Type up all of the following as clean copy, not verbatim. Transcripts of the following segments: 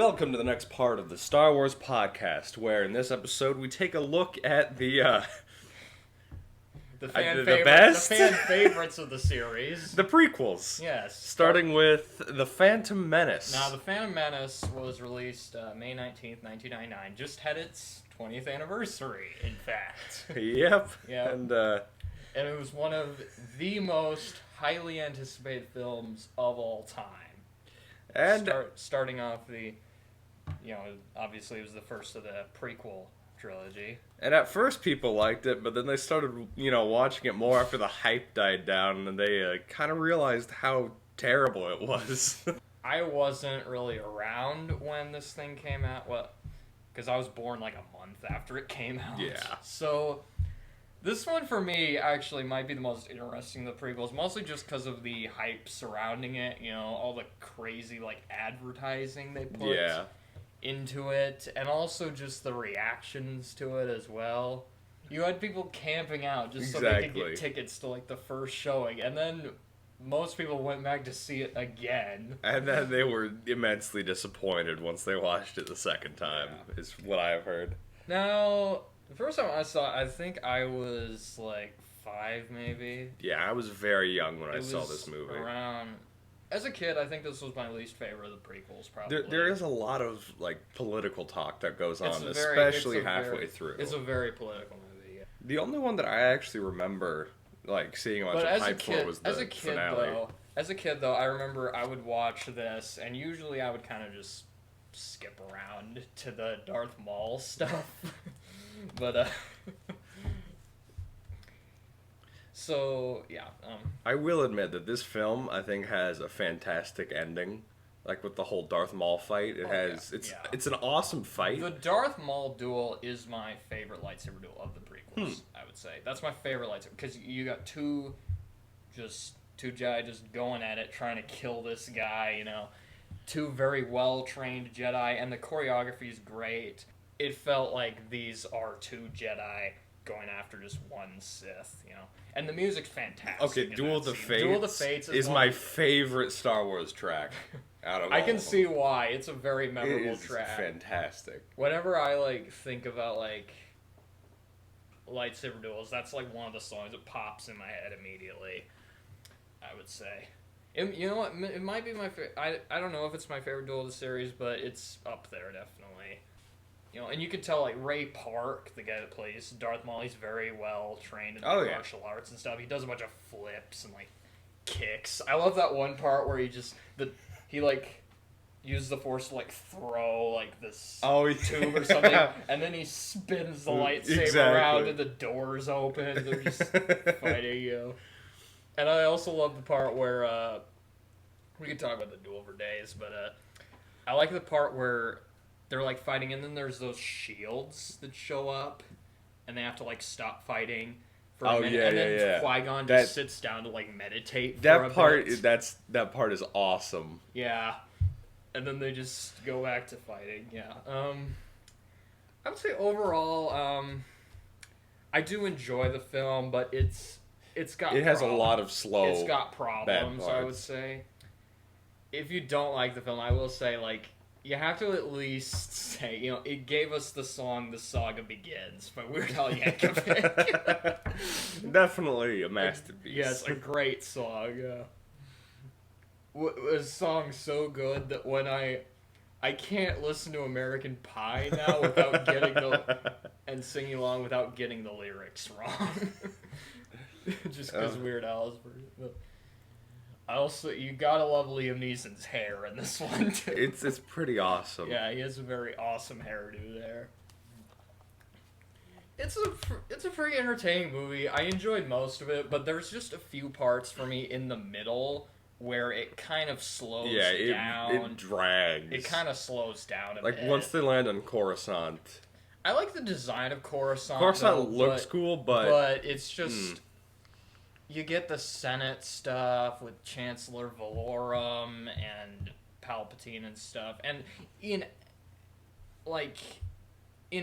Welcome to the next part of the Star Wars podcast, where in this episode we take a look at the fan favorites of the series. the prequels. Yes. Starting with The Phantom Menace. Now, The Phantom Menace was released May 19th, 1999. Just had its 20th anniversary, in fact. Yep. Yep. And it was one of the most highly anticipated films of all time. And starting off obviously it was the first of the prequel trilogy. And at first people liked it, but then they started, watching it more after the hype died down, and they kind of realized how terrible it was. I wasn't really around when this thing came out. Well, because I was born like a month after it came out. Yeah. So this one for me actually might be the most interesting of the prequels, mostly just because of the hype surrounding it. All the crazy advertising they put into it, and also just the reactions to it as well. You had people camping out just so they could get tickets to the first showing, and then most people went back to see it again. And then they were immensely disappointed once they watched it the second time, is what I have heard. Now, the first time I saw it, I think I was 5 maybe. Yeah, I was very young when I saw this movie. As a kid, I think this was my least favorite of the prequels, probably. There is a lot of political talk that goes on, especially halfway through. It's a very political movie. Yeah. The only one that I actually remember seeing a bunch of hype for was the finale. As a kid, though, I remember I would watch this, and usually I would kind of just skip around to the Darth Maul stuff. But so yeah. I will admit that this film, I think, has a fantastic ending. With the whole Darth Maul fight, it's an awesome fight. The Darth Maul duel is my favorite lightsaber duel of the prequels. I would say that's my favorite lightsaber because you got two Jedi just going at it, trying to kill this guy. Two very well trained Jedi, and the choreography is great. It felt like these are two Jedi going after just one Sith, And the music's fantastic. Okay, Duel of the Fates is my favorite Star Wars track out of all I can of them. see why. It's a very memorable track. It's fantastic. Whenever I think about lightsaber duels, that's one of the songs that pops in my head immediately. I would say. You know what? It might be my favorite. I don't know if it's my favorite duel of the series, but it's up there definitely. And you could tell, Ray Park, the guy that plays Darth Maul, he's very well trained in martial arts and stuff. He does a bunch of flips and, kicks. I love that one part where he uses the Force to, throw, this tube or something, and then he spins the lightsaber around and the doors open. They're just fighting, And I also love the part where, we could talk about the duel for days, but, I like the part where they're fighting, and then there's those shields that show up, and they have to stop fighting for a minute, and then Qui-Gon just sits down to meditate for a bit. That part is awesome. Yeah, and then they just go back to fighting. Yeah, I would say overall, I do enjoy the film, but it has a lot of slow. It's got problems. I would say, if you don't like the film, I will say you have to at least say, it gave us the song "The Saga Begins" by Weird Al Yankovic. Definitely a masterpiece. Yes, a great song. A song so good that when I can't listen to American Pie now without getting and singing along without getting the lyrics wrong. Just because Weird Al's version. Also, you gotta love Liam Neeson's hair in this one, too. It's pretty awesome. Yeah, he has a very awesome hairdo there. It's a pretty entertaining movie. I enjoyed most of it, but there's just a few parts for me in the middle where it kind of slows down. It drags. It kind of slows down a bit. Once they land on Coruscant. I like the design of Coruscant. Coruscant looks cool, but it's just... You get the Senate stuff with Chancellor Valorum and Palpatine and stuff, and in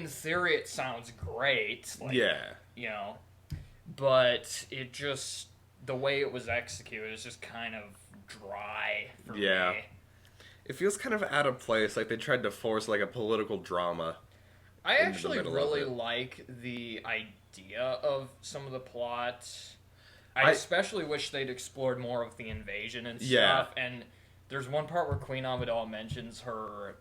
theory it sounds great. But it just, the way it was executed is just kind of dry for me. It feels kind of out of place, like they tried to force like a political drama. I actually really like the idea of some of the plot. I especially wish they'd explored more of the invasion and stuff. And there's one part where Queen Amidala mentions her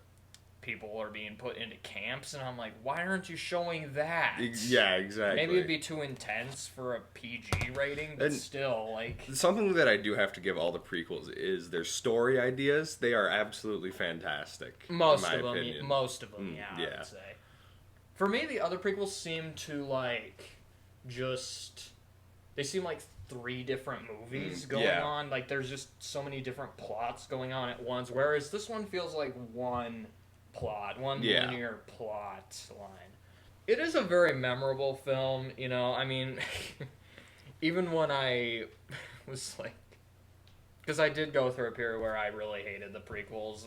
people are being put into camps, and I'm like, why aren't you showing that? Yeah, exactly. Maybe it'd be too intense for a PG rating, but still, like... Something that I do have to give all the prequels is their story ideas. They are absolutely fantastic, most in of my them, opinion. Most of them, I would say. For me, the other prequels seem to, like, just... They seem like 3 different movies going on. Like, there's just so many different plots going on at once, whereas this one feels like one linear plot line. It is a very memorable film, you know, I mean, even when I was like, because I did go through a period where I really hated the prequels,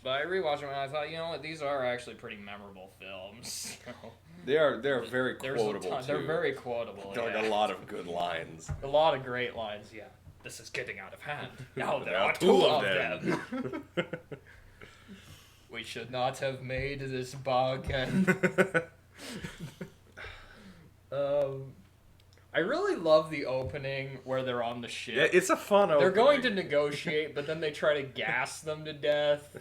but I rewatched them and I thought, you know what, these are actually pretty memorable films. They're very quotable, too. They're very quotable, They're like a lot of good lines. A lot of great lines, yeah. This is getting out of hand. Now there are 2 of them. We should not have made this bargain. I really love the opening where they're on the ship. Yeah, it's a fun opening. They're going to negotiate, but then they try to gas them to death.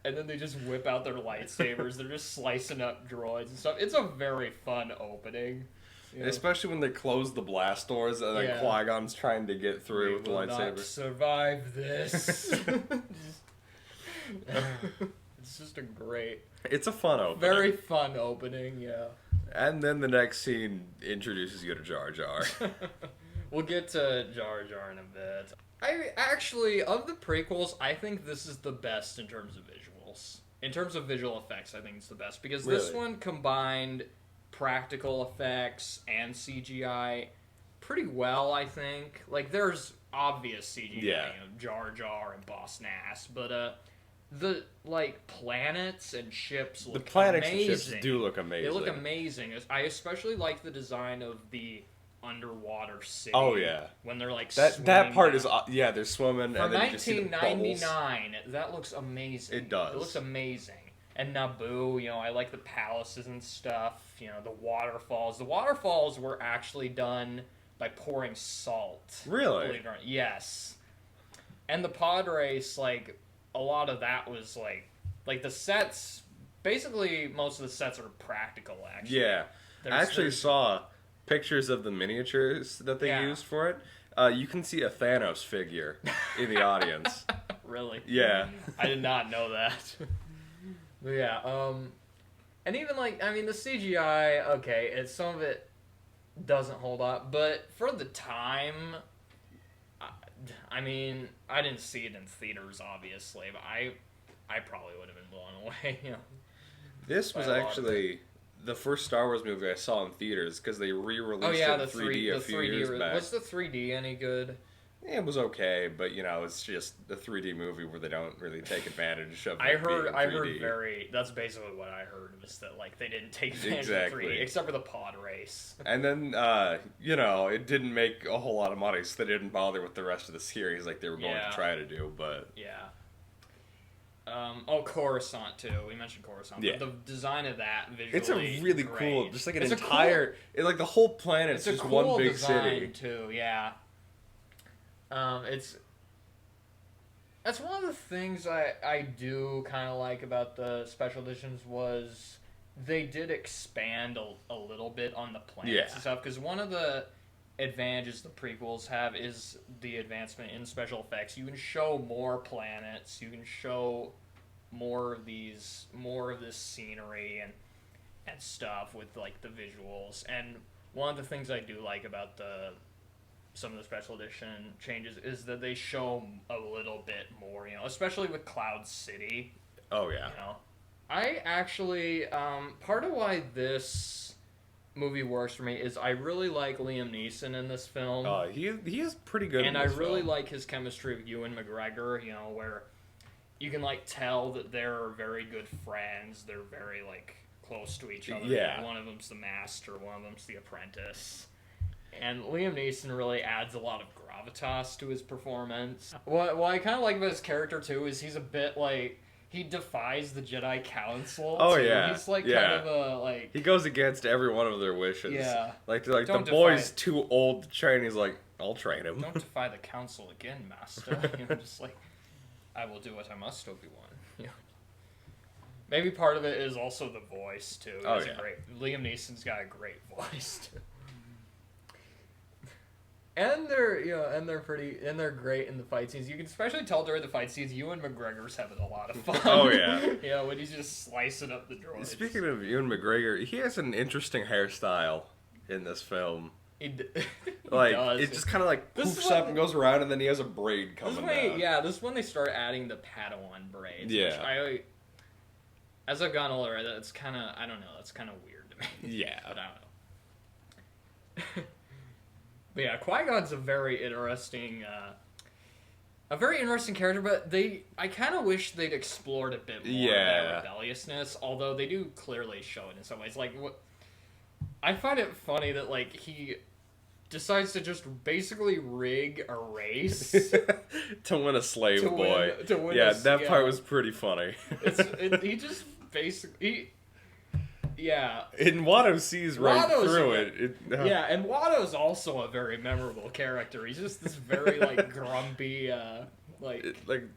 And then they just whip out their lightsabers. They're just slicing up droids and stuff. It's a very fun opening. You know? Especially when they close the blast doors and then Qui-Gon's trying to get through with the lightsaber. Not survive this. It's just a great... It's a fun opening. Very fun opening, yeah. And then the next scene introduces you to Jar Jar. We'll get to Jar Jar in a bit. I actually, of the prequels, I think this is the best in terms of visuals. In terms of visual effects, I think it's the best. Because this one combined practical effects and CGI pretty well, I think. Like, there's obvious CGI, you know, Jar Jar and Boss Nass, but, the, like, planets and ships look amazing. The planets and ships do look amazing. They look amazing. I especially like the design of the underwater city. Oh, yeah. When they're, like, that part is... Yeah, they're swimming, For and then you just see the bubbles. 1999, that looks amazing. It does. It looks amazing. And Naboo, you know, I like the palaces and stuff. You know, the waterfalls. The waterfalls were actually done by pouring salt. Really? Believe it or not. Yes. And the pod race, like... A lot of that was, like the sets, basically most of the sets are practical, actually. Yeah. I actually saw pictures of the miniatures that they used for it. You can see a Thanos figure in the audience. Really? Yeah. I did not know that. But yeah, and even, like, I mean, the CGI, okay, some of it doesn't hold up, but for the time... I mean, I didn't see it in theaters, obviously, but I probably would have been blown away. You know, this was actually the first Star Wars movie I saw in theaters because they re-released it in 3D a few years back. Was the 3D any good? It was okay, but you know, it's just the 3D movie where they don't really take advantage of. I heard that's basically what I heard, was that, like, they didn't take advantage of 3D except for the pod race. And then you know, it didn't make a whole lot of money, so they didn't bother with the rest of the series like they were going to try to do. But Coruscant too. We mentioned Coruscant. Yeah. But the design of that visually, it's a really cool, just like an entire, like the whole planet's just one big city too. Yeah. That's one of the things I do kind of like about the special editions was they did expand a little bit on the planets and stuff, because one of the advantages the prequels have is the advancement in special effects. You can show more planets, you can show more of this scenery and stuff with, like, the visuals. And one of the things I do like about some of the special edition changes is that they show a little bit more, you know, especially with Cloud City. Oh, yeah. You know, I actually, part of why this movie works for me is I really like Liam Neeson in this film. He is pretty good in this film. And I really like his chemistry with Ewan McGregor, you know, where you can, like, tell that they're very good friends. They're very, like, close to each other. Yeah. One of them's the master, one of them's the apprentice. And Liam Neeson really adds a lot of gravitas to his performance. What I kind of like about his character, too, is he's a bit, like... He defies the Jedi Council. Oh, too. yeah. He's, like, kind of a, like... He goes against every one of their wishes. Yeah. Like the boy's too old to train. He's like, I'll train him. Don't defy the Council again, Master. Just like, I will do what I must, Obi-Wan. Yeah. Maybe part of it is also the voice, too. Oh, yeah. Liam Neeson's got a great voice, too. And they're great in the fight scenes. You can especially tell during the fight scenes, Ewan McGregor's having a lot of fun. Oh, yeah. Yeah, when he's just slicing up the droids. Speaking of Ewan McGregor, he has an interesting hairstyle in this film. He like, does. it just kind of like poofs up and goes around, and then he has a braid coming down. Yeah, this is when they start adding the Padawan braids. Yeah. Which as I've gotten older, that's kind of, I don't know, that's kind of weird to me. Yeah. But I don't know. But yeah, Qui-Gon's a very interesting character, but I kind of wish they'd explored a bit more of that rebelliousness, although they do clearly show it in some ways. Like, I find it funny that, like, he decides to just basically rig a race to win a slave boy. Yeah, that part was pretty funny. He just basically... Yeah. And Watto sees right through it. Yeah, and Watto's also a very memorable character. He's just this very, like, grumpy,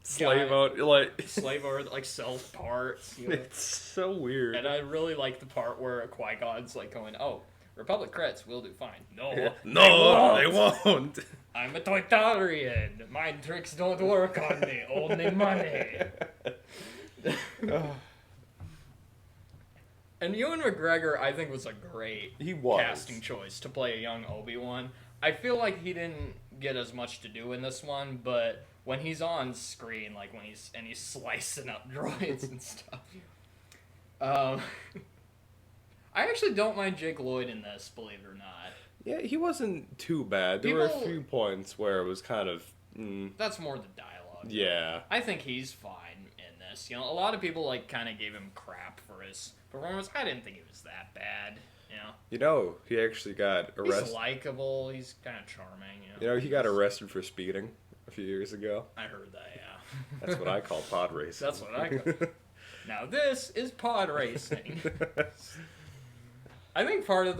slave owner, like, sells parts. You know? It's so weird. And I really like the part where Qui-Gon's, like, going, oh, Republic creds will do fine. No, they won't. I'm a Toitarian. Mind tricks don't work on me. Only money. And Ewan McGregor, I think, was a great casting choice to play a young Obi-Wan. I feel like he didn't get as much to do in this one, but when he's on screen, like when he's slicing up droids and stuff. I actually don't mind Jake Lloyd in this, believe it or not. Yeah, he wasn't too bad. There were a few points where it was kind of... That's more the dialogue. Yeah. I think he's fine in this. You know, a lot of people, like, kind of gave him crap for his performance. I didn't think he was that bad, you know. You know, he actually got arrested. He's likable. He's kind of charming, you know. He got arrested for speeding a few years ago. I heard that, yeah. That's what I call pod racing. That's what I call. Now this is pod racing. I think part of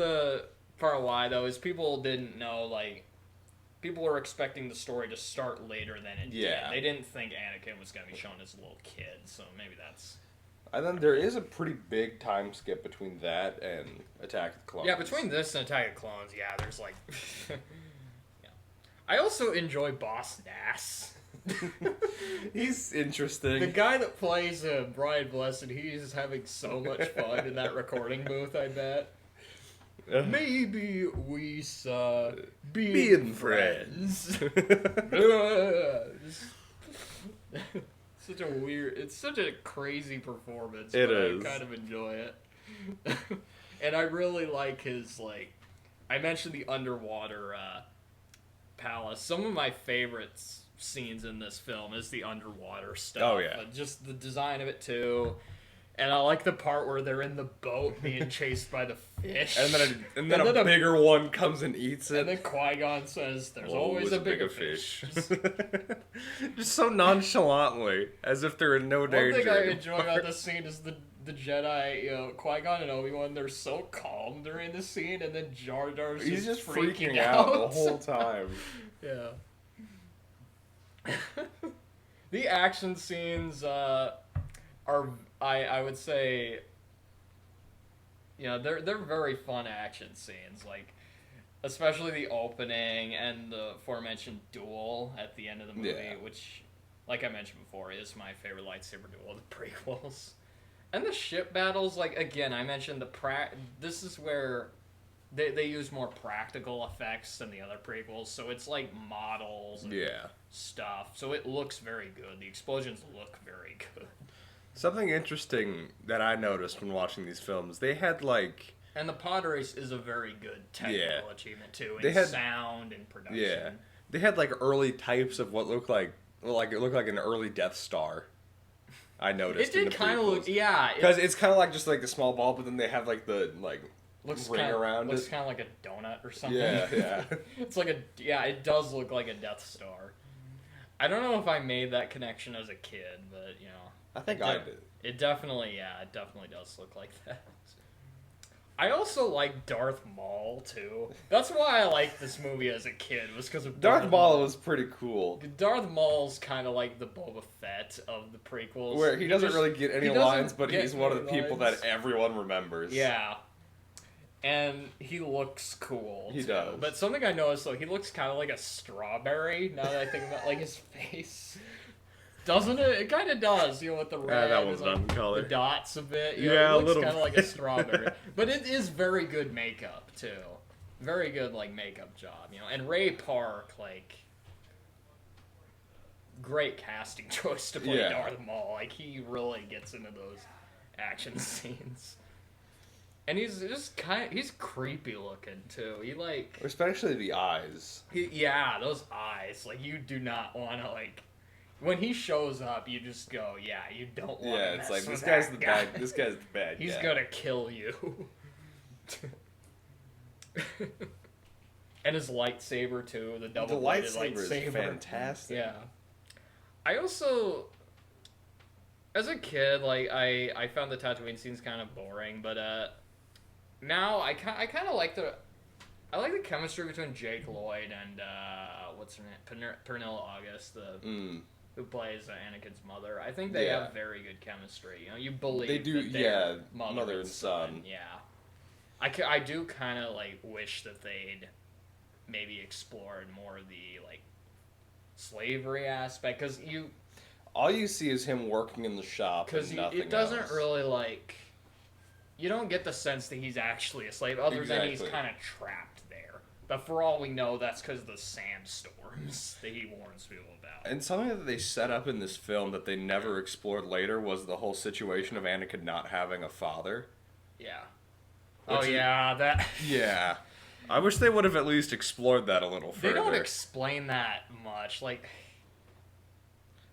why, though, is people didn't know, like, people were expecting the story to start later than it did. They didn't think Anakin was going to be shown as a little kid, so maybe that's... And then there is a pretty big time skip between that and Attack of the Clones. Yeah, between this and Attack of the Clones, yeah, there's like... Yeah. I also enjoy Boss Nass. He's interesting. The guy that plays Brian Blessed, he's having so much fun in that recording booth, I bet. Maybe we saw being friends. It's such a crazy performance. It but is. I kind of enjoy it. And I really like his, like, I mentioned the underwater palace. Some of my favorite scenes in this film is the underwater stuff. Oh, yeah. Just the design of it, too. And I like the part where they're in the boat being chased by the fish. And then a bigger one comes and eats it. And then Qui-Gon says, there's always a bigger fish. Just so nonchalantly, as if they're in no danger. One thing I enjoy about this scene is the Jedi, you know, Qui-Gon and Obi-Wan, they're so calm during the scene, and then Jar Jar's He's just freaking out the whole time. Yeah. The action scenes are, I would say, you know, they're very fun action scenes, like, especially the opening and the aforementioned duel at the end of the movie, which, like I mentioned before, is my favorite lightsaber duel of the prequels. And the ship battles, like, again, I mentioned this is where they use more practical effects than the other prequels, so it's like models and stuff, so it looks very good. The explosions look very good. Something interesting that I noticed when watching these films, they had, like... And the pod race is a very good technical achievement, too, sound and production. Yeah. They had, like, early types of what looked like it looked like an early Death Star. I noticed. It did kind of look, because it's kind of like just like a small ball, but then they have like the ring around it. Looks kind of like a donut or something. Yeah. It's like it does look like a Death Star. I don't know if I made that connection as a kid, but I think I did. It definitely does look like that. I also like Darth Maul too. That's why I liked this movie as a kid, was because of Darth Maul was pretty cool. Darth Maul's kind of like the Boba Fett of the prequels, where he doesn't really get any lines, but he's one of the people that everyone remembers. Yeah. And he looks cool. He does. But something I noticed, though, he looks kind of like a strawberry, now that I think about, like, his face. Doesn't it? It kind of does, with the red. That one's done color. The dots a bit. Yeah, it a looks little kind of like a strawberry. But it is very good makeup, too. Very good, makeup job, And Ray Park, great casting choice to play Darth Maul. He really gets into those action scenes. And he's just he's creepy looking too. Especially the eyes. Those eyes. You do not want to when he shows up, you just go, you don't want to mess with this that guy's guy. this guy's the bad guy. He's gonna kill you. And his lightsaber too, the double-bladed lightsaber. Is fantastic. Yeah. I also, as a kid, I found the Tatooine scenes kind of boring, but now I kind of like the chemistry between Jake Lloyd and what's her name, Pernilla August, who plays Anakin's mother. I think they have very good chemistry. You believe they do. That they're mother and son. Yeah, I do kind of wish that they'd maybe explored more of the slavery aspect, because all you see is him working in the shop, because it doesn't really you don't get the sense that he's actually a slave, other than he's kind of trapped there. But for all we know, that's because of the sandstorms that he warns people about. And something that they set up in this film that they never explored later was the whole situation of Anakin not having a father. Yeah. That... Yeah. I wish they would have at least explored that a little further. They don't explain that much. I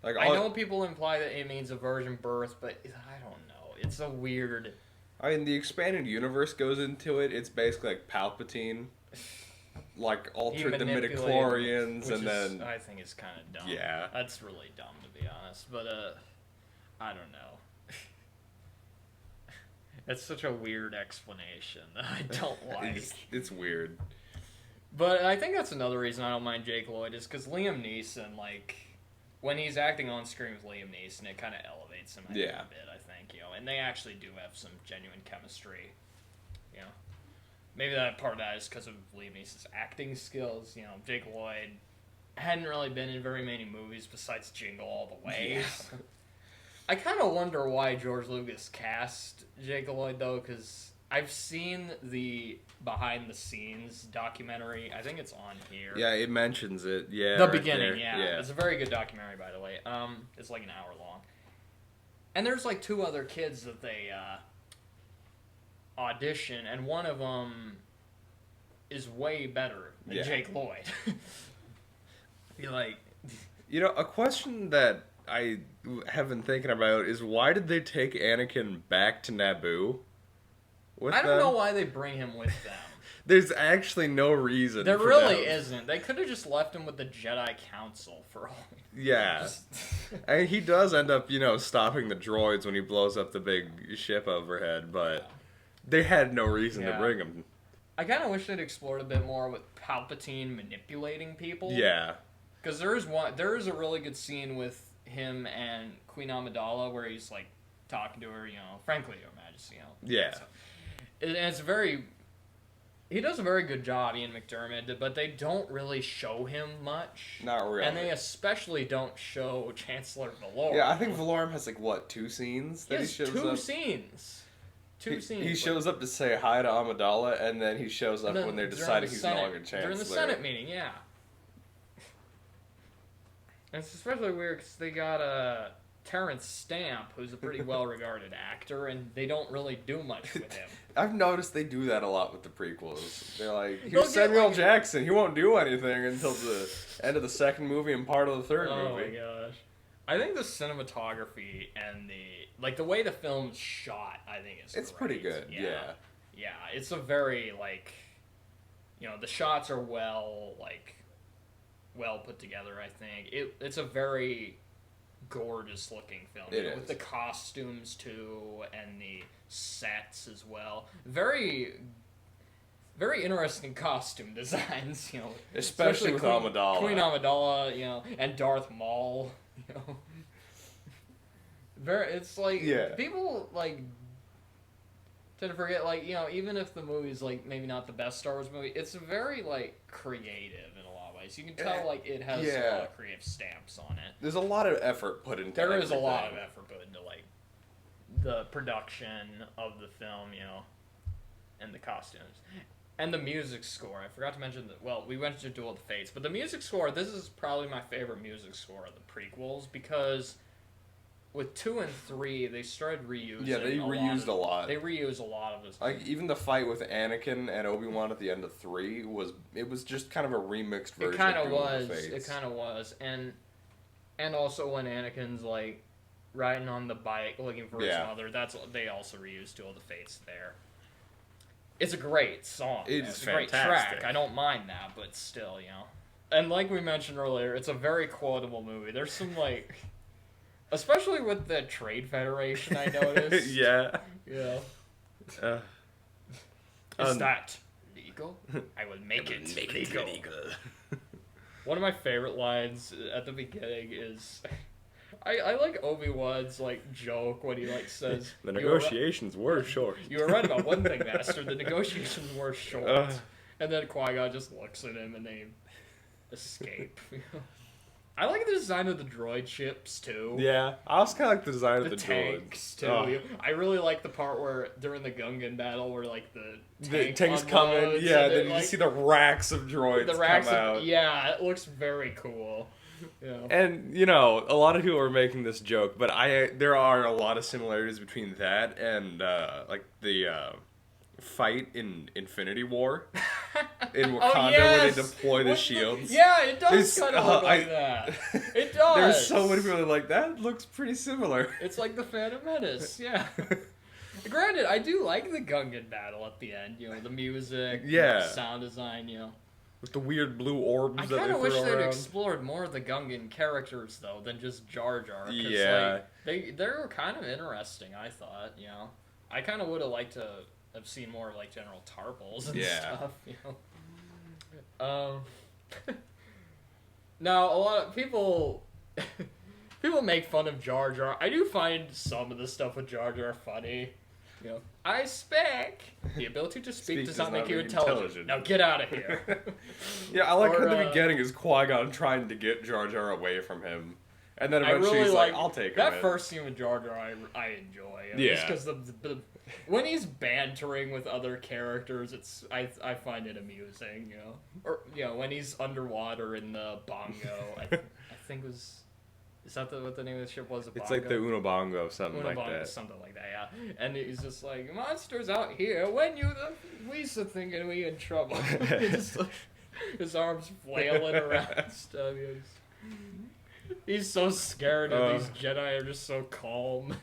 know people imply that it means a virgin birth, but I don't know. It's a weird... I mean, the expanded universe goes into it. It's basically Palpatine, altered the midichlorians, and then... I think it's kind of dumb. Yeah. That's really dumb, to be honest. But, I don't know. It's such a weird explanation that I don't like. It's weird. But I think that's another reason I don't mind Jake Lloyd, is because Liam Neeson, when he's acting on screen with Liam Neeson, it kind of elevates him a bit, I think, and they actually do have some genuine chemistry, Maybe that part of that is because of Liam Neeson's acting skills, Jake Lloyd hadn't really been in very many movies besides Jingle All the Way. Yeah. I kind of wonder why George Lucas cast Jake Lloyd, though, because I've seen the behind-the-scenes documentary. I think it's on here. Yeah, it mentions it. Yeah, the beginning. Yeah, it's a very good documentary, by the way. It's an hour long, and there's two other kids that they audition, and one of them is way better than Jake Lloyd. A question that I have been thinking about is, why did they take Anakin back to Naboo? I don't know why they bring him with them. There's actually no reason. There really isn't. They could have just left him with the Jedi Council for all. Yeah. And he does end up, stopping the droids when he blows up the big ship overhead, but they had no reason to bring him. I kind of wish they'd explored a bit more with Palpatine manipulating people. Yeah. Because there is a really good scene with him and Queen Amidala where he's talking to her, frankly, Your Majesty, Yeah. So, and it's he does a very good job, Ian McDiarmid, but they don't really show him much. Not really. And they especially don't show Chancellor Valorum. Yeah, I think Valorum has 2 scenes that he shows up. Two scenes. He shows up to say hi to Amidala, and then he shows up when they're deciding he's no longer Chancellor. During the Senate meeting, yeah. And it's especially weird because they got Terrence Stamp, who's a pretty well-regarded actor, and they don't really do much with him. I've noticed they do that a lot with the prequels. They're like, here's Samuel Jackson. He won't do anything until the end of the second movie and part of the third movie. Oh my gosh. I think the cinematography and the way the film's shot, I think it's great. Pretty good, yeah. Yeah, it's a very, like, the shots are well put together, I think. It's a very gorgeous looking film. It is. With the costumes, too, and the sets as well. Very, very interesting costume designs, Especially with Amidala. Queen Amidala, and Darth Maul, It's like, people, like, tend to forget, like, even if the movie's, like, maybe not the best Star Wars movie, it's very, like, creative in a lot of ways. You can tell, like, it has a lot of creative stamps on it. There's a lot of effort put into There is a lot of effort put into, like, the production of the film, and the costumes. And the music score. I forgot to mention that, well, we went to Duel of the Fates, but the music score, this is probably my favorite music score of the prequels, because with 2 and 3, they started reusing. Yeah, they reused a lot. They reused a lot of this. Like, even the fight with Anakin and Obi-Wan at the end of 3 was just kind of a remixed version. It kind of was. It kind of was, and also when Anakin's like riding on the bike looking for his mother, they also reused Duel of the Fates there. It's a great song. It's a great track. I don't mind that, but still, And like we mentioned earlier, it's a very quotable movie. There's some like. Especially with the Trade Federation, I noticed. Yeah. Yeah. Is that legal? I will make it legal. One of my favorite lines at the beginning is... I like Obi-Wan's, like, joke when he, like, says... The negotiations were short. You were right about one thing, Master. The negotiations were short. And then Qui-Gon just looks at him and they escape. I like the design of the droid ships, too. Yeah, I also kind of like the design of the tanks, droids. too. Oh. I really like the part where, during the Gungan battle, where, like, the tanks come in, then you see the racks of droids come out. Yeah, it looks very cool. Yeah. And, a lot of people are making this joke, but there are a lot of similarities between that and, like, the fight in Infinity War in Wakanda where they deploy the shields. Yeah, it does kind of look like that. It does. There's so many people that are like, that looks pretty similar. It's like the Phantom Menace, yeah. Granted, I do like the Gungan battle at the end, the music, the sound design, With the weird blue orbs that they throw around. I kind of wish they'd explored more of the Gungan characters, though, than just Jar Jar. Yeah. Like, they were kind of interesting, I thought, I kind of would have liked to have seen more of, like, General Tarpals and stuff, Now, a lot of people make fun of Jar Jar. I do find some of the stuff with Jar Jar funny. I speak. The ability to speak does not make you intelligent. Now get out of here. Yeah, I like in the beginning is Qui-Gon trying to get Jar Jar away from him. And then eventually he's like, I'll take him that first scene with Jar Jar I enjoy. Just because when he's bantering with other characters, I find it amusing, Or, when he's underwater in the bongo, I think it was... Is that what the name of the ship was? It's like the Unabongo, something like that. Something like that, yeah. And he's just like, monsters out here, when we's thinking we in trouble. His arms flailing around and stuff. He's so scared, and these Jedi are just so calm.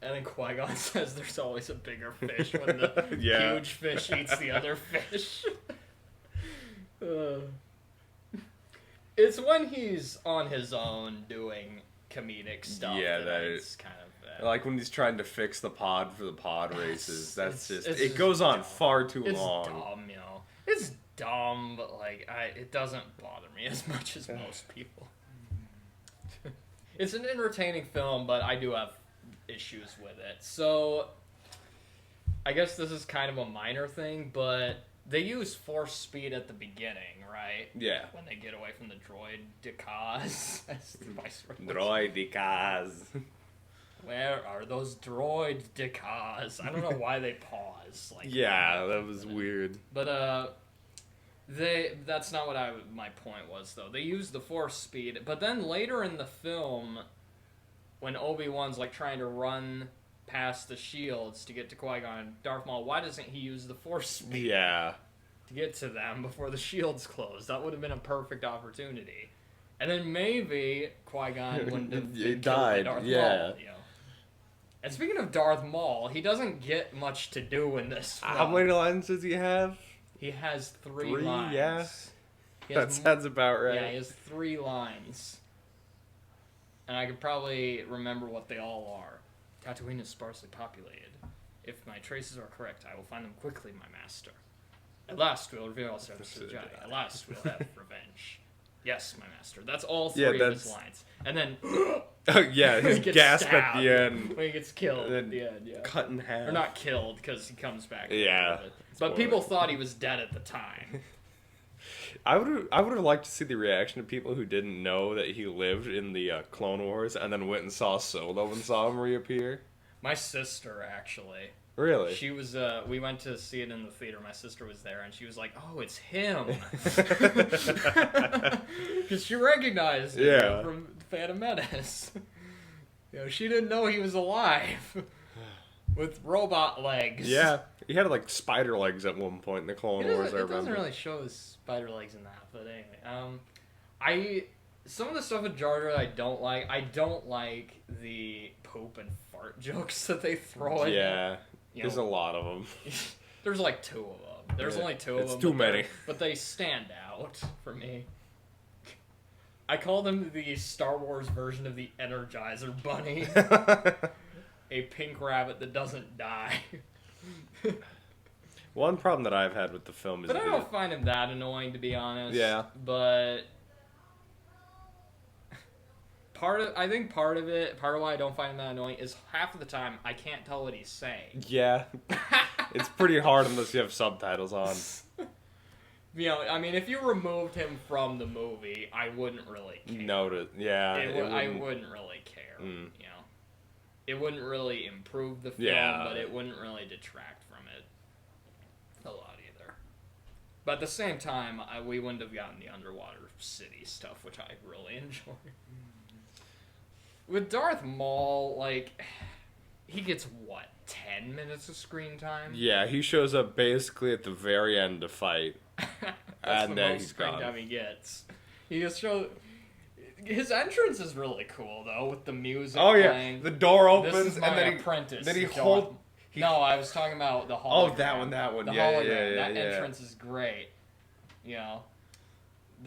And then Qui-Gon says there's always a bigger fish when the huge fish eats the other fish. It's when he's on his own doing comedic stuff it's kind of... like when he's trying to fix the pod for the pod races. That's it goes on far too long. It's dumb, It's dumb, but, like, it doesn't bother me as much as most people. It's an entertaining film, but I do have issues with it. So, I guess this is kind of a minor thing, but they use force speed at the beginning, right? Yeah. When they get away from the droid Decaz. Droid Decaz. Where are those droid Decaz? I don't know why they pause. Like, that was weird. But, that's not what my point was, though. They use the force speed, but then later in the film, when Obi-Wan's, like, trying to run past the shields to get to Qui-Gon and Darth Maul, why doesn't he use the force speed to get to them before the shields close? That would have been a perfect opportunity. And then maybe Qui-Gon wouldn't have been killed by Darth Maul, And speaking of Darth Maul, he doesn't get much to do in this film. How many lines does he have? He has three lines. Yeah. That sounds about right. Yeah, he has 3 lines. And I could probably remember what they all are. Tatooine is sparsely populated. If my traces are correct, I will find them quickly, my master. At last we'll reveal ourselves to the Jedi. At last we'll have revenge. Yes, my master. That's all 3 of his lines. And then... Oh, yeah, his gasp at the end. When he gets killed at the end, yeah. Cut in half. Or not killed, because he comes back. Yeah. But people thought he was dead at the time. I would have liked to see the reaction of people who didn't know that he lived in the Clone Wars and then went and saw Solo and saw him reappear. My sister, actually. Really? She was, we went to see it in the theater. My sister was there, and she was like, oh, it's him. Because she recognized him from Phantom Menace. She didn't know he was alive. With robot legs. Yeah. He had, like, spider legs at one point in the Clone Wars, I remember. It doesn't really show his spider legs in that, but anyway. Some of the stuff with Jar Jar I don't like. I don't like the poop and fart jokes that they throw in. Yeah. There's a lot of them. There's like 2 of them. There's only 2 of them. It's too many. But they stand out for me. I call them the Star Wars version of the Energizer Bunny. A pink rabbit that doesn't die. One problem that I've had with the film is But I don't find him that annoying, to be honest. Yeah. But... I think part of why I don't find him that annoying is half of the time I can't tell what he's saying. Yeah. It's pretty hard unless you have subtitles on. I mean, if you removed him from the movie, I wouldn't really care. I wouldn't really care. It wouldn't really improve the film, but it wouldn't really detract from it a lot either. But at the same time, we wouldn't have gotten the underwater city stuff, which I really enjoy. With Darth Maul, he gets, 10 minutes of screen time? Yeah, he shows up basically at the very end to fight. That's the most screen time he gets. He just shows... His entrance is really cool, though, with the music playing. The door opens, this is my and apprentice. then he holds... No, I was talking about the hologram. Oh, that one. The hologram. That entrance is great.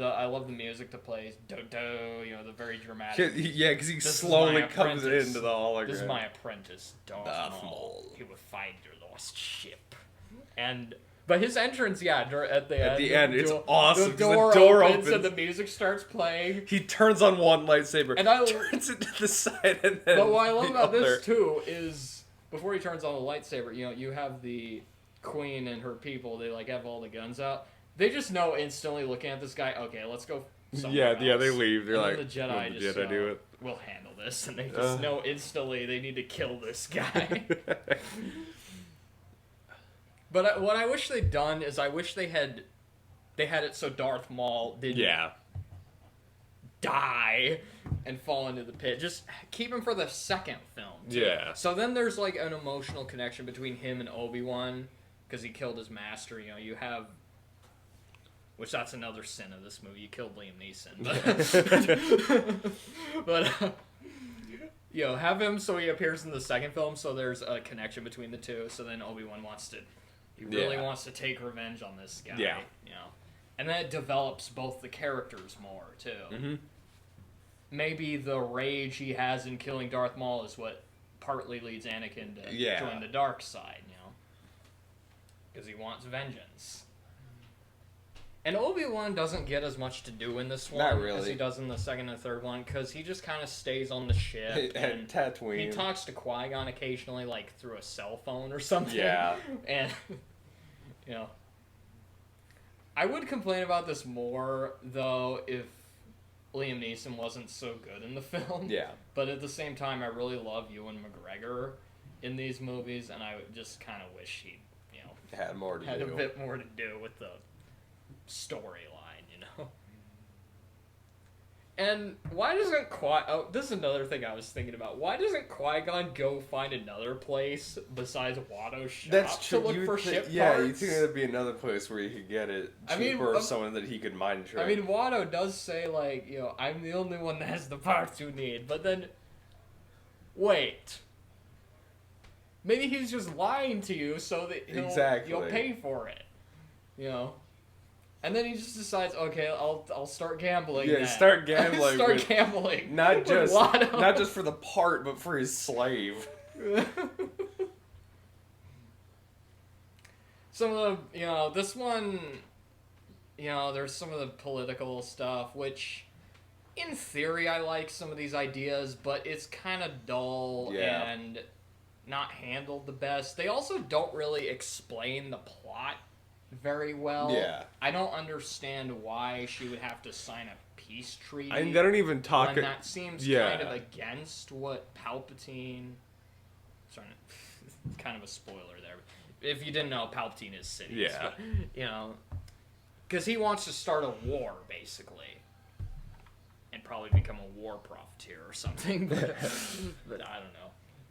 I love the music that plays. The very dramatic. Yeah, because he slowly comes into the hologram. This is my apprentice, Darth Maul. He will find your lost ship. But his entrance, at the end, it's awesome. The door opens and the music starts playing. He turns on one lightsaber and turns it to the side, and then. But what I love about this too is before he turns on the lightsaber, you have the queen and her people. They have all the guns out. They just know instantly looking at this guy. Okay, let's go. Yeah, they leave. They're like, the Jedi just do it. We'll handle this, and they just know instantly they need to kill this guy. But what I wish they'd done is I wish they had it so Darth Maul didn't die and fall into the pit. Just keep him for the second film. Too. Yeah. So then there's an emotional connection between him and Obi-Wan because he killed his master. You have, which that's another sin of this movie. You killed Liam Neeson. But have him so he appears in the second film. So there's a connection between the two. So then Obi-Wan wants to take revenge on this guy. Yeah. And then it develops both the characters more, too. Mm-hmm. Maybe the rage he has in killing Darth Maul is what partly leads Anakin to join the dark side, because he wants vengeance. And Obi-Wan doesn't get as much to do in this one as he does in the second and third one, because he just kind of stays on the ship. And Tatooine. He talks to Qui-Gon occasionally, through a cell phone or something. Yeah. And, I would complain about this more, though, if Liam Neeson wasn't so good in the film. Yeah. But at the same time, I really love Ewan McGregor in these movies, and I just kind of wish he, had a bit more to do with the storyline, And why doesn't this is another thing I was thinking about. Why doesn't Qui-Gon go find another place besides Watto's shop to look for ship parts? Yeah, you think there'd be another place where you could get it cheaper or someone that he could mine trade. I mean, Watto does say, I'm the only one that has the parts you need. But then, wait. Maybe he's just lying to you so that you'll pay for it. You know? And then he just decides, okay, I'll start gambling. Yeah, start gambling. Start gambling. Not just for the part, but for his slave. Some of the, this one, there's some of the political stuff, which, in theory, I like some of these ideas, but it's kind of dull and not handled the best. They also don't really explain the plot very well. Yeah. I don't understand why she would have to sign a peace treaty. I mean, they don't even talk. And that seems kind of against what Palpatine. Sorry, kind of a spoiler there. If you didn't know, Palpatine is Sidious. Yeah. But, because he wants to start a war, basically, and probably become a war profiteer or something. But I don't know.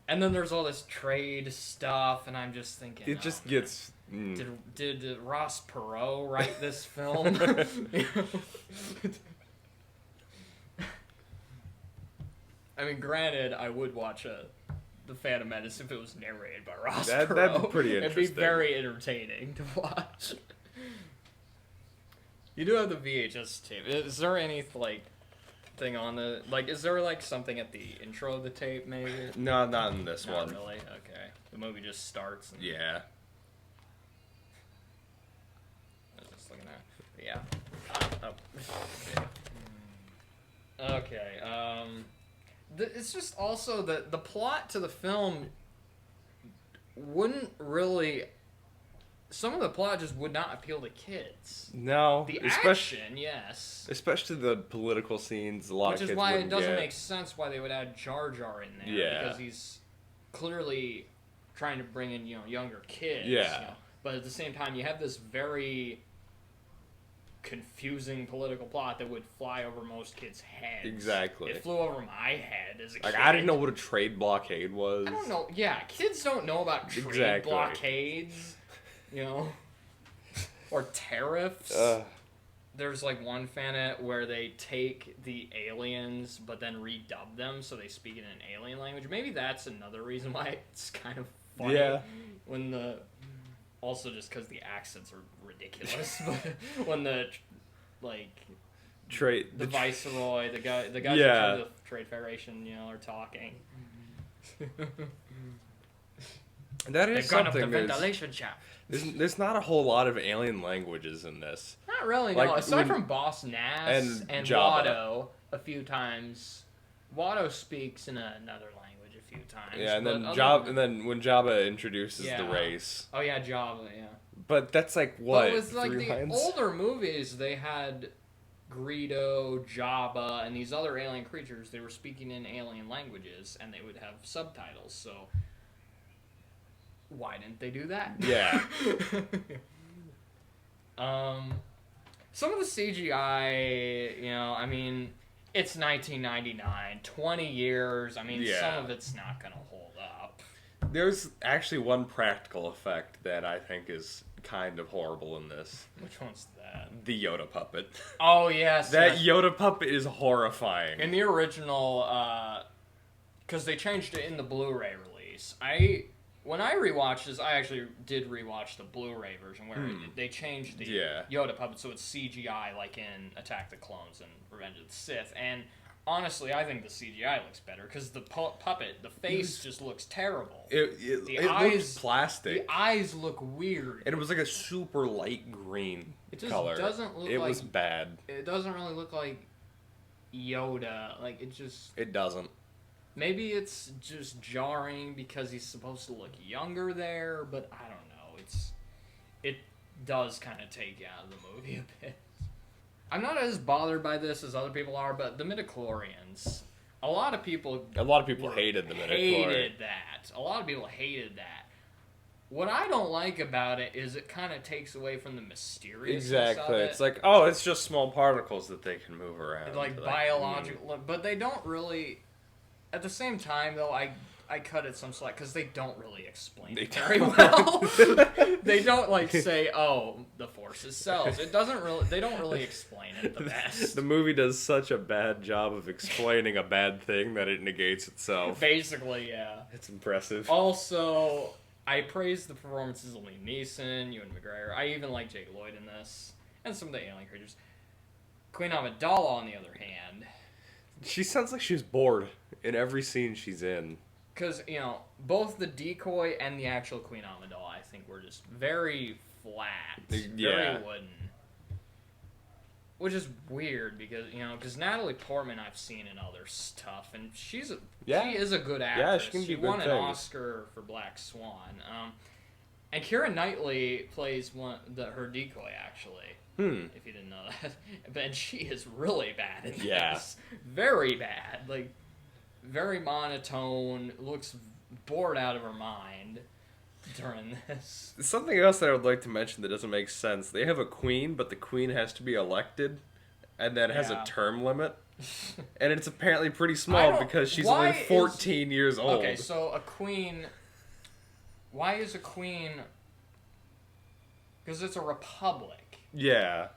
And then there's all this trade stuff, and I'm just thinking. It just gets. Did Ross Perot write this film? I mean, granted, I would watch The Phantom Menace if it was narrated by Ross Perot. That'd be pretty interesting. It'd be very entertaining to watch. You do have the VHS tape. Is there any, thing on the... is there, something at the intro of the tape, maybe? No, not in this one. Not really? Okay. The movie just starts. And... Yeah. Yeah. Okay. It's just also the plot to the film wouldn't really. Some of the plot just would not appeal to kids. No. The action, yes. Especially the political scenes. Which is why it doesn't make sense why they would add Jar Jar in there. Yeah. Because he's clearly trying to bring in younger kids. Yeah. But at the same time, you have this very confusing political plot that would fly over most kids' heads. Exactly. It flew over my head as a kid. I didn't know what a trade blockade was. I don't know. Yeah, kids don't know about trade blockades, or tariffs. There's one fanet where they take the aliens but then redub them so they speak in an alien language. Maybe that's another reason why it's kind of funny. Yeah. Also, just because the accents are ridiculous, but when the viceroy, the guys in charge of the Trade Federation, are talking. That is They've gone something. Up the ventilation shaft. There's not a whole lot of alien languages in this. Not really. No. Aside from Boss Nass and Watto, a few times. Watto speaks in another language a few times. Yeah, and then when Jabba introduces the race. Oh yeah, Jabba, yeah. But that's what? But with the older movies, they had Greedo, Jabba, and these other alien creatures. They were speaking in alien languages, and they would have subtitles. So why didn't they do that? Yeah. Some of the CGI, I mean. It's 1999, 20 years. I mean, some of it's not going to hold up. There's actually one practical effect that I think is kind of horrible in this. Which one's that? The Yoda Puppet. Oh, yes. That Yoda Puppet is horrifying. In the original, because they changed it in the Blu-ray release, when I rewatched this, I actually did rewatch the Blu-ray version where they changed the Yoda Puppet so it's CGI like in Attack the Clones and Revenge of the Sith. And honestly, I think the CGI looks better because the puppet, the face just looks terrible. It looks plastic. The eyes look weird. And it was a super light green color. It just doesn't look It was bad. It doesn't really look like Yoda. It doesn't. Maybe it's just jarring because he's supposed to look younger there, but I don't know. It does kind of take you out of the movie a bit. I'm not as bothered by this as other people are, but the midichlorians, a lot of people hated the midichlorians. A lot of people hated that. What I don't like about it is it kind of takes away from the mysteriousness of it. It's it's just small particles that they can move around. Biological, but they don't really... At the same time, though, I cut it some slack because they don't really explain it very well. They don't like say, "Oh, the Force is cells." It doesn't really. They don't really explain it the best. The movie does such a bad job of explaining a bad thing that it negates itself. Basically, yeah. It's impressive. Also, I praise the performances of Liam Neeson, Ewan McGregor. I even like Jake Lloyd in this, and some of the alien creatures. Queen Amidala, on the other hand, she sounds like she's bored in every scene she's in. Because, you know, both the decoy and the actual Queen Amidala, I think, were just very flat. Very wooden. Which is weird because, you know, because Natalie Portman I've seen in other stuff, and she is a good actress. Yeah, she can do good won things. an Oscar for Black Swan. And Keira Knightley plays her decoy, actually. If you didn't know that. But she is really bad in this. Very bad. Like, very monotone, looks bored out of her mind during this. Something else that I would like to mention that doesn't make sense. They have a queen, but the queen has to be elected, and that has a term limit. And it's apparently pretty small because she's only 14 years old. Okay, so a queen... Why is a queen... Because it's a republic. Yeah.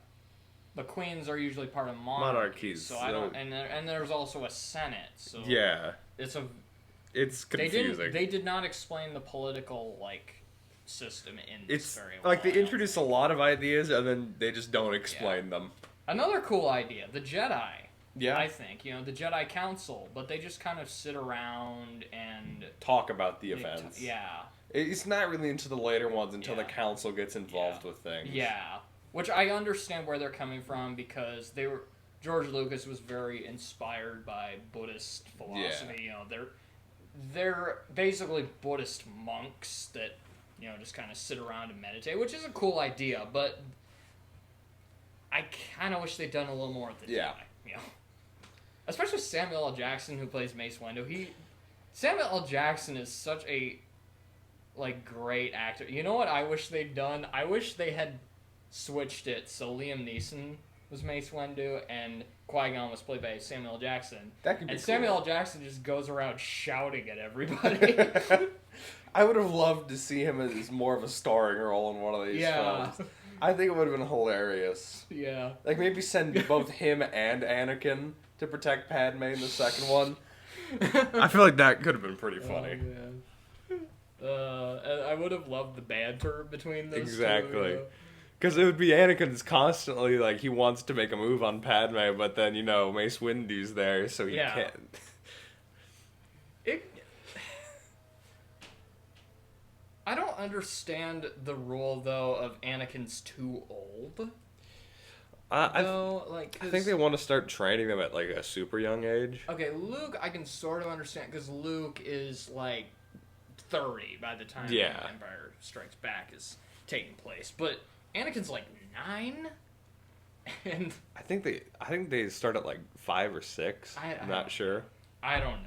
The queens are usually part of monarchies. So I don't... And there's also a senate, so... Yeah. It's confusing. They did not explain the political, like, system in this very well. Like, they introduce a lot of ideas, and then they just don't explain them. Another cool idea, the Jedi. Yeah. I think, you know, the Jedi Council, but they just kind of sit around and... talk about the events. Yeah. It's not really into the later ones until the council gets involved with things. Yeah. Which I understand where they're coming from because George Lucas was very inspired by Buddhist philosophy. You know, they're basically Buddhist monks that, you know, just kind of sit around and meditate, which is a cool idea, but I kind of wish they'd done a little more with the Jedi. You know, especially Samuel L. Jackson, who plays Mace Windu. Samuel L. Jackson is such a great actor. You know what I wish they'd done? I wish they had switched it so Liam Neeson was Mace Windu and Qui-Gon was played by Samuel L. Jackson. That could be and cool. Samuel L. Jackson just goes around shouting at everybody. I would have loved to see him as more of a starring role in one of these films. I think it would have been hilarious. Yeah. Like, maybe send both him and Anakin to protect Padme in the second one. I feel like that could have been pretty funny. I would have loved the banter between those Exactly. two. Because it would be Anakin's constantly, like, he wants to make a move on Padme, but then, you know, Mace Windu's there, so he can't. I don't understand the rule, though, of Anakin's too old. I think they want to start training them at, like, a super young age. Okay, Luke, I can sort of understand, because Luke is, like, 30 by the time Empire Strikes Back is taking place. But Anakin's, like, 9? And I think they start at, like, 5 or 6. I'm not sure. I don't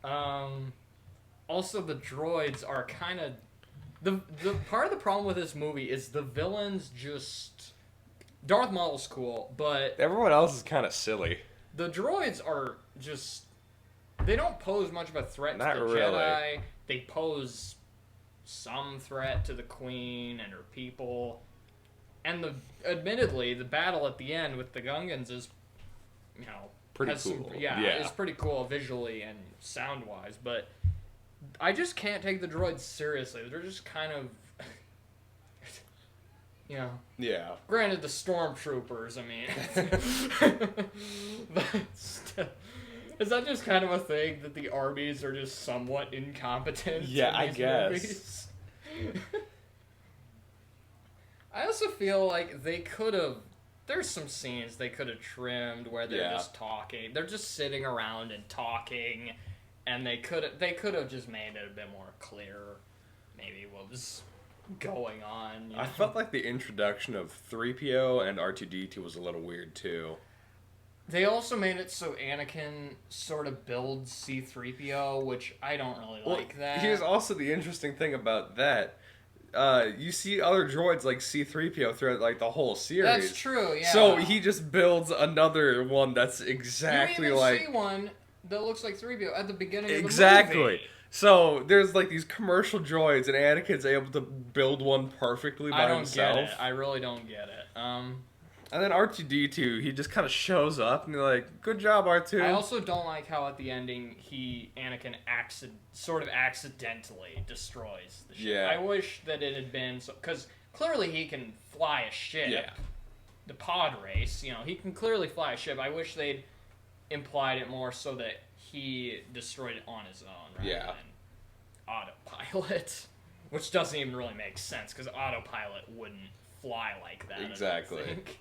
know. Also, the droids are kind of... The part of the problem with this movie is the villains just... Darth Maul's cool, but... Everyone else is kind of silly. The droids are just... They don't pose much of a threat to the really. Jedi. They pose some threat to the Queen and her people. And admittedly, the battle at the end with the Gungans is, you know... Pretty cool. It's pretty cool visually and sound-wise, but... I just can't take the droids seriously. They're just kind of, you know. Yeah. Granted, the stormtroopers, I mean. But still, is that just kind of a thing that the armies are just somewhat incompetent? Yeah, I guess. Movies? I also feel like they could have. There's some scenes they could have trimmed where they're just talking. They're just sitting around and talking. And they could have just made it a bit more clear, maybe what was going on. You know? I felt like the introduction of 3PO and R2-D2 was a little weird too. They also made it so Anakin sort of builds C-3PO, which I don't really like that. Here's also the interesting thing about that. You see other droids like C-3PO throughout like the whole series. That's true, yeah. So he just builds another one that's exactly you like... see one that looks like 3PO at the beginning of the movie. Exactly. So there's like these commercial droids, and Anakin's able to build one perfectly by himself. I don't get it. I really don't get it. And then R2-D2, he just kind of shows up, and you're like, "Good job, R2." I also don't like how at the ending Anakin sort of accidentally destroys the ship. Yeah. I wish that it had been because clearly he can fly a ship. Yeah. The pod race, he can clearly fly a ship. I wish they'd implied it more so that he destroyed it on his own rather than autopilot, which doesn't even really make sense because autopilot wouldn't fly like that. Exactly. I don't think.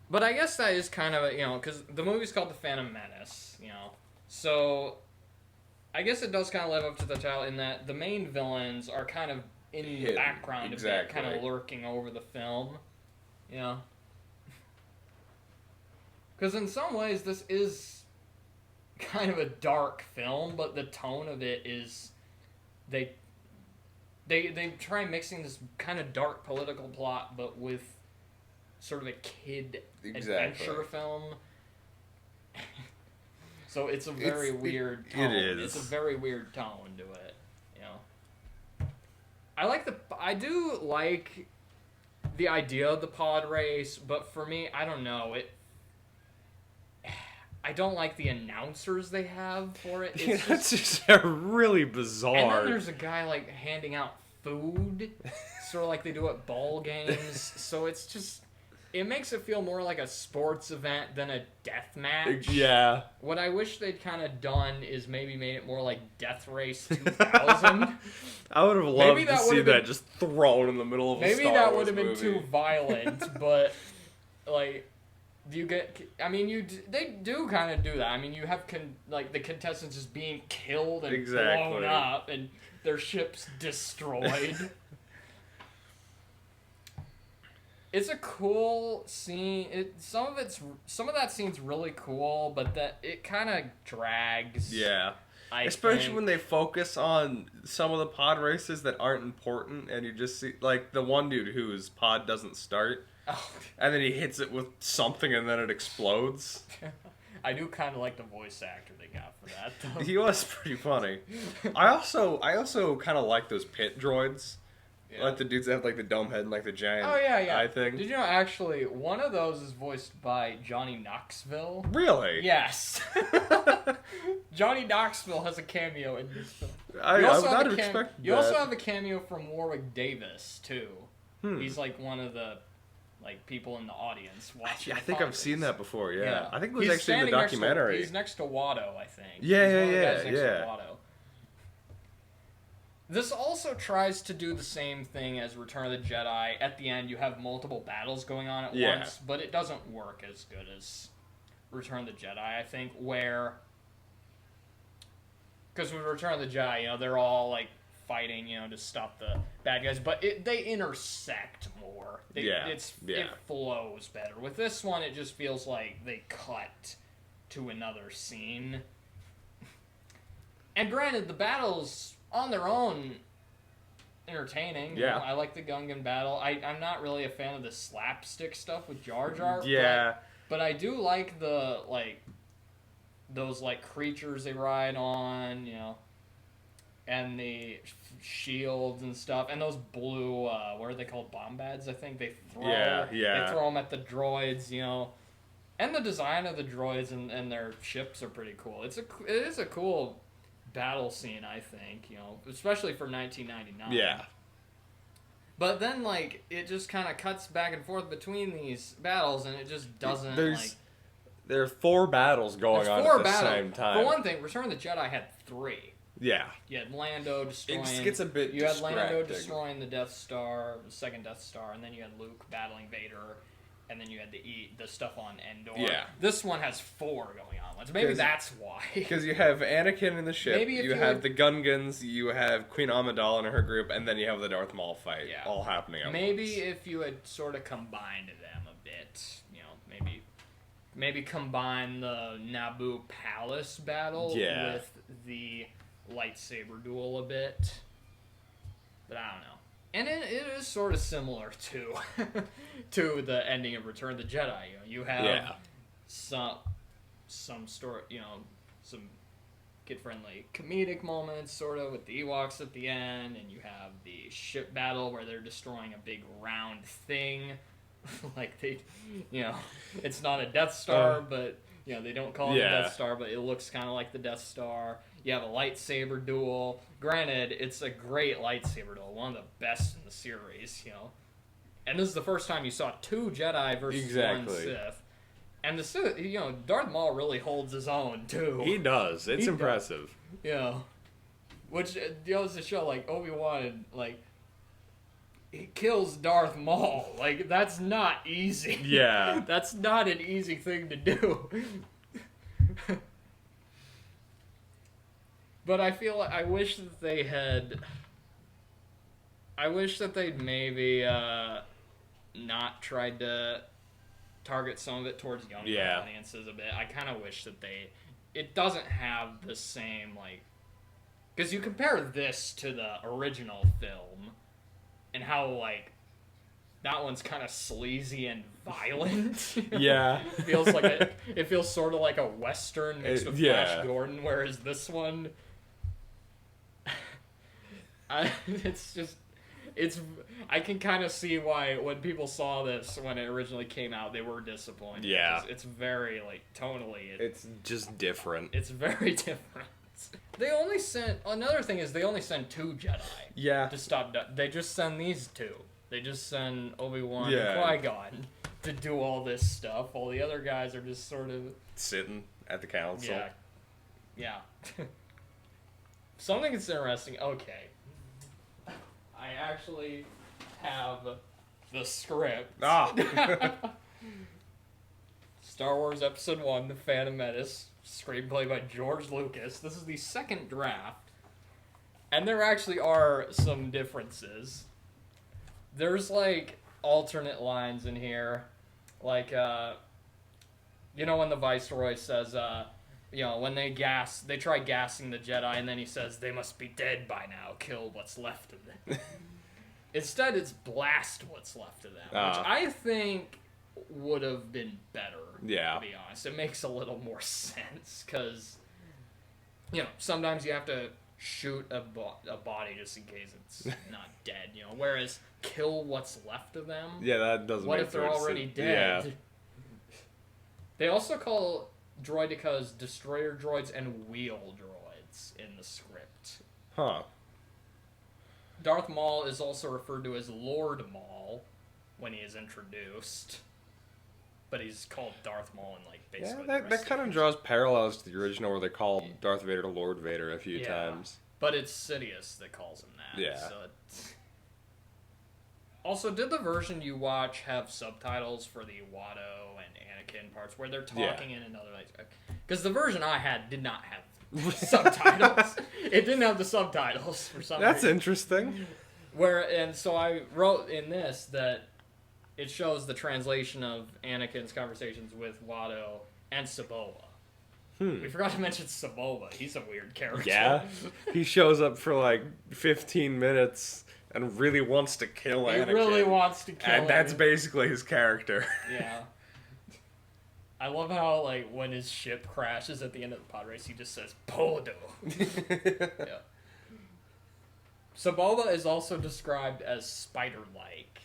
But I guess that is kind of because the movie's called The Phantom Menace, so I guess it does kind of live up to the title in that the main villains are kind of in the background a bit, kind of lurking over the film, because in some ways this is kind of a dark film, but the tone of it is they try mixing this kind of dark political plot, but with sort of a kid adventure film. So it's a very weird tone. It is. It's a very weird tone to it, I do like the idea of the pod race, but for me, I don't know, I don't like the announcers they have for it. It's just really bizarre. And then there's a guy like handing out food, sort of like they do at ball games. So it's just, it makes it feel more like a sports event than a death match. Yeah. What I wish they'd kind of done is maybe made it more like Death Race 2000. I would have loved to see that just thrown in the middle of a Star Wars movie. Maybe that would have been too violent, but like, they do kind of do that. I mean, you have the contestants just being killed and blown up and their ships destroyed. It's a cool scene. Some of that scene's really cool, but that it kind of drags. Yeah. Especially when they focus on some of the pod races that aren't important, and you just see like the one dude whose pod doesn't start. Oh. And then he hits it with something, and then it explodes. I do kind of like the voice actor they got for that, though. He was pretty funny. I also kind of like those pit droids. Yeah. Like the dudes that have like the dome head and like the giant eye thing. Did you know actually one of those is voiced by Johnny Knoxville? Really? Yes. Johnny Knoxville has a cameo in this film. I would not have expected that. You also have a cameo from Warwick Davis too. He's like one of the people in the audience watching. I think I've seen that before. Yeah. I think it was actually in the documentary. He's next to Watto, I think. Yeah. This also tries to do the same thing as Return of the Jedi. At the end, you have multiple battles going on at once, but it doesn't work as good as Return of the Jedi, I think, because with Return of the Jedi, they're all, fighting, to stop the bad guys, but they intersect more. It flows better. With this one, it just feels like they cut to another scene. And granted, the battles on their own entertaining. Yeah. I like the Gungan battle. I'm not really a fan of the slapstick stuff with Jar Jar. Yeah. But I do like the those creatures they ride on, and the shields and stuff, and those blue what are they called, bombads? I think they throw. They throw them at the droids, and the design of the droids and their ships are pretty cool. It is a cool battle scene, I think, especially for 1999. Yeah. But then, it just kind of cuts back and forth between these battles, and it just doesn't, There are 4 battles going on at the same time. For one thing, Return of the Jedi had 3. Yeah. You had Lando destroying... It gets a bit You had Lando destroying the Death Star, the second Death Star, and then you had Luke battling Vader, and then you had the stuff on Endor. Yeah. This one has 4 going on. Maybe that's why. Because you have Anakin in the ship, you have the Gungans, you have Queen Amidala and her group, and then you have the Darth Maul fight all happening at Maybe once. if you had sort of combined them a bit, maybe combine the Naboo Palace battle with the Lightsaber Duel a bit. But I don't know. And it is sort of similar to the ending of Return of the Jedi. You have some story, some kid-friendly comedic moments, sort of, with the Ewoks at the end, and you have the ship battle where they're destroying a big round thing. Like, it's not a Death Star, but, they don't call it a Death Star, but it looks kind of like the Death Star. You have a lightsaber duel. Granted, it's a great lightsaber duel, one of the best in the series, And this is the first time you saw 2 Jedi versus 1 Sith. And the Sith, Darth Maul really holds his own, too. He does. It's impressive. Yeah. Which goes to show, like, Obi-Wan, like, he kills Darth Maul. Like, that's not easy. Yeah. That's not an easy thing to do. But I feel like I wish that they'd maybe not tried to target some of it towards younger audiences a bit. I kind of wish that it doesn't have the same, like, because you compare this to the original film and how, like, that one's kind of sleazy and violent. Yeah. It feels sort of like a Western mixed with Flash Gordon, whereas this one, I can kind of see why when people saw this when it originally came out, they were disappointed. Yeah. It's very, like, tonally. It's just different. It's very different. Another thing is they only send 2 Jedi. Yeah. To stop. They just send these 2. They just send Obi-Wan and Qui-Gon to do all this stuff. All the other guys are just sort of sitting at the council. Yeah. Something that's interesting. Okay. I actually have the script. Star Wars Episode 1, The Phantom Menace, screenplay by George Lucas. This is the second draft. And there actually are some differences. There's, like, alternate lines in here. Like, when the Viceroy says, when they try gassing the Jedi, and then he says, they must be dead by now, kill what's left of them. Instead, it's blast what's left of them, which I think would have been better, to be honest. It makes a little more sense, because, sometimes you have to shoot a body just in case it's not dead, whereas kill what's left of them. Yeah, that doesn't What make if they're already dead? Yeah. They also call droidicas destroyer droids and wheel droids in the script. Huh. Darth Maul is also referred to as Lord Maul when he is introduced. But he's called Darth Maul in, like, basically that kind of draws parallels to the original where they called Darth Vader Lord Vader a few times. But it's Sidious that calls him that. Yeah. So it's... Also, did the version you watch have subtitles for the Watto and Anakin parts where they're talking in another language? Because the version I had did not have subtitles. It didn't have the subtitles for some reason. That's interesting. So I wrote in this that it shows the translation of Anakin's conversations with Watto and Saboba. We forgot to mention Saboba. He's a weird character. Yeah. He shows up for like 15 minutes and really wants to kill Anakin. He really wants to kill him. And that's basically his character. Yeah. I love how, like, when his ship crashes at the end of the pod race, he just says, Podo. Yeah. Saboba is also described as spider-like.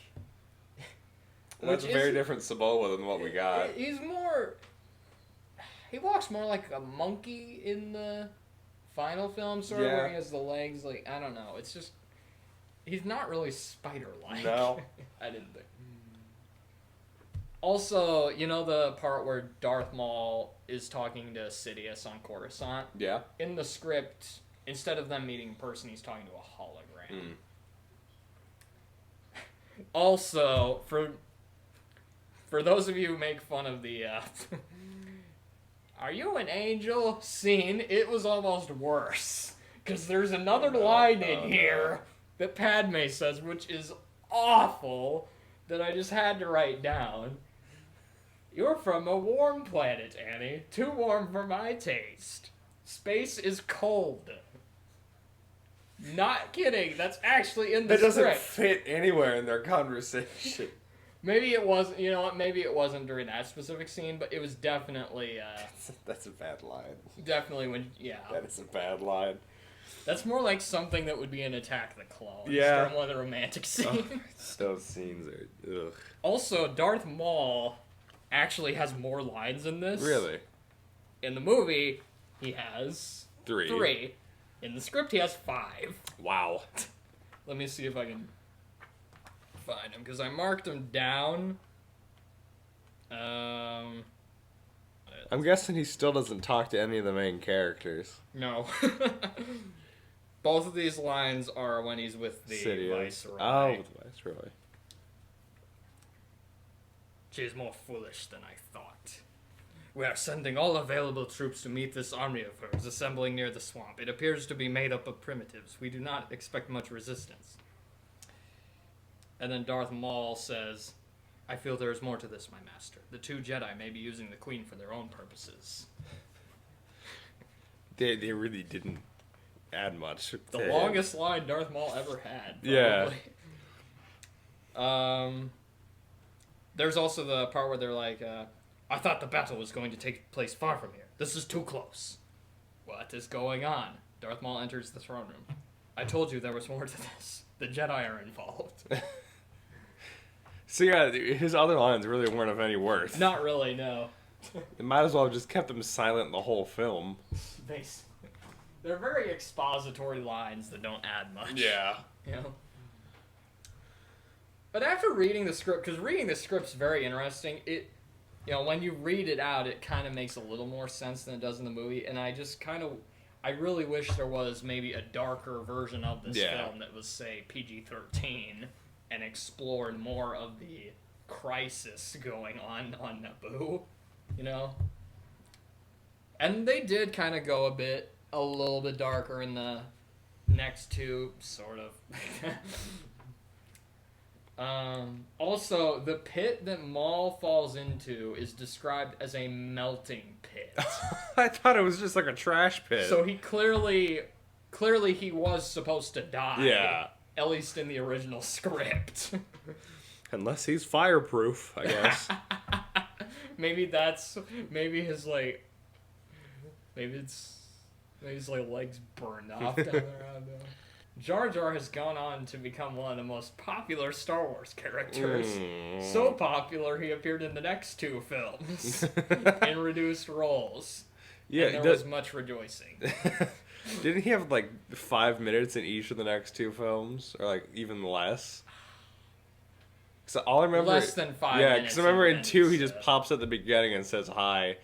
That's a very different Saboba than what we got. He's more... He walks more like a monkey in the final film, sort of, where he has the legs, like, I don't know. It's just... He's not really spider-like. No. I didn't think. Also, you know the part where Darth Maul is talking to Sidious on Coruscant? Yeah. In the script, instead of them meeting in person, he's talking to a hologram. Also, for those of you who make fun of the "Are you an angel?" scene, it was almost worse. Because there's another line in here that Padme says, which is awful, that I just had to write down. You're from a warm planet, Annie. Too warm for my taste. Space is cold. Not kidding. That's actually in the script. That doesn't fit anywhere in their conversation. Maybe it wasn't. You know what? Maybe it wasn't during that specific scene, but it was definitely. That's a bad line. Definitely when. Yeah. That is a bad line. That's more like something that would be in Attack the Clones. Yeah. During one of the romantic scenes. Those scenes are. Ugh. Also, Darth Maul actually has more lines in this. Really? In the movie, he has 3. In the script, he has 5. Wow. Let me see if I can find him, because I marked him down. I'm guessing he still doesn't talk to any of the main characters. No. Both of these lines are when he's with the Viceroy. Oh, with the Viceroy. She is more foolish than I thought. We are sending all available troops to meet this army of hers, assembling near the swamp. It appears to be made up of primitives. We do not expect much resistance. And then Darth Maul says, I feel there is more to this, my master. The 2 Jedi may be using the Queen for their own purposes. They really didn't add much. The longest line Darth Maul ever had. Probably. Yeah. There's also the part where they're like, I thought the battle was going to take place far from here. This is too close. What is going on? Darth Maul enters the throne room. I told you there was more to this. The Jedi are involved. So yeah, his other lines really weren't of any worth. Not really, no. They might as well have just kept him silent the whole film. They're very expository lines that don't add much. Yeah. You know? But after reading the script, because reading the script's very interesting, when you read it out, it kind of makes a little more sense than it does in the movie, and I really wish there was maybe a darker version of this film that was, say, PG-13, and explored more of the crisis going on Naboo, you know? And they did kind of go a little bit darker in the next 2, sort of. Also, the pit that Maul falls into is described as a melting pit. I thought it was just like a trash pit. So he clearly he was supposed to die. Yeah. At least in the original script. Unless he's fireproof, I guess. maybe his legs burned off down there. I don't know. Jar Jar has gone on to become one of the most popular Star Wars characters. So popular, he appeared in the next 2 films in reduced roles. Yeah, and there was much rejoicing. Didn't he have like 5 minutes in each of the next 2 films, or like even less? So all I remember, less than 5 minutes. Yeah, because I remember in 2 he just pops at the beginning and says hi,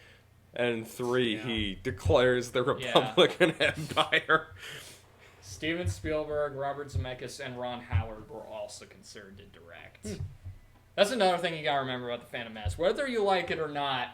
and in 3 he declares the Republican Empire. Steven Spielberg, Robert Zemeckis, and Ron Howard were also considered to direct. That's another thing you gotta remember about The Phantom Menace. Whether you like it or not,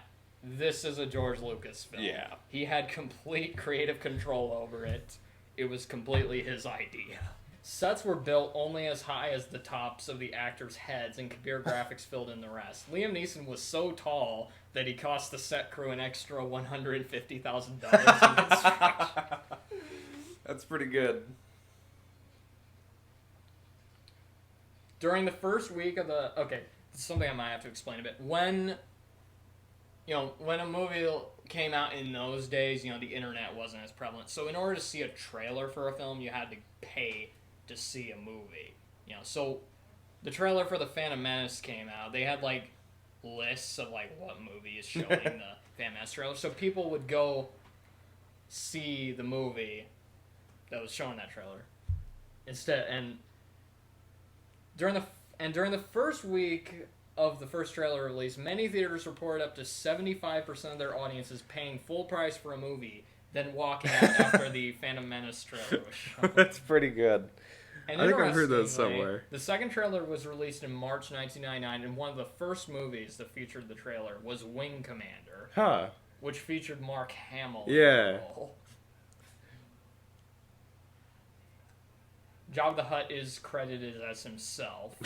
this is a George Lucas film. Yeah. He had complete creative control over it. It was completely his idea. Sets were built only as high as the tops of the actors' heads, and computer graphics filled in the rest. Liam Neeson was so tall that he cost the set crew an extra $150,000 in construction. That's pretty good. During the first week of the... Okay, this is something I might have to explain a bit. When a movie came out in those days, the internet wasn't as prevalent. So in order to see a trailer for a film, you had to pay to see a movie. So the trailer for The Phantom Menace came out. They had, lists of, what movie is showing the Phantom Menace trailer. So people would go see the movie that was showing that trailer instead. And during the first week of the first trailer release, many theaters reported up to 75% of their audiences paying full price for a movie, then walking out after the Phantom Menace trailer was shown. That's pretty good. And I think I've heard that somewhere. The second trailer was released in March 1999, and one of the first movies that featured the trailer was Wing Commander. Huh. Which featured Mark Hamill. Yeah. Jabba the Hutt is credited as himself.